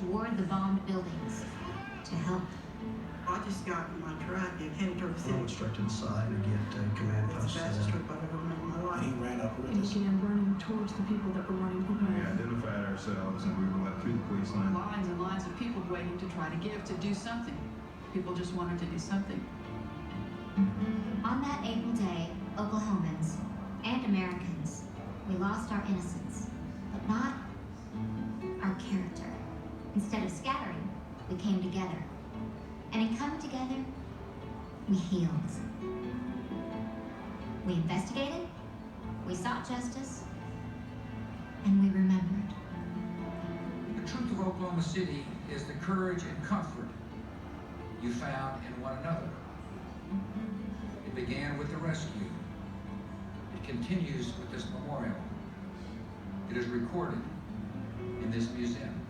toward the bombed buildings to help. I just got in my truck and headed toward the city. I went straight to the side to get command That's post the set fastest up. trip I've ever made in my life. He ran up with And us. began running towards the people that were running We behind. identified ourselves and we were let through the police line. Lines and lines of people waiting to try to give, to do something. People just wanted to do something. On that April day, Oklahomans and Americans, we lost our innocence, but not our character. Instead of scattering, we came together. And in coming together, we healed. We investigated, we sought justice, and we remembered. The truth of Oklahoma City is the courage and comfort you found in one another. It began with the rescue. It continues with this memorial. It is recorded in this museum.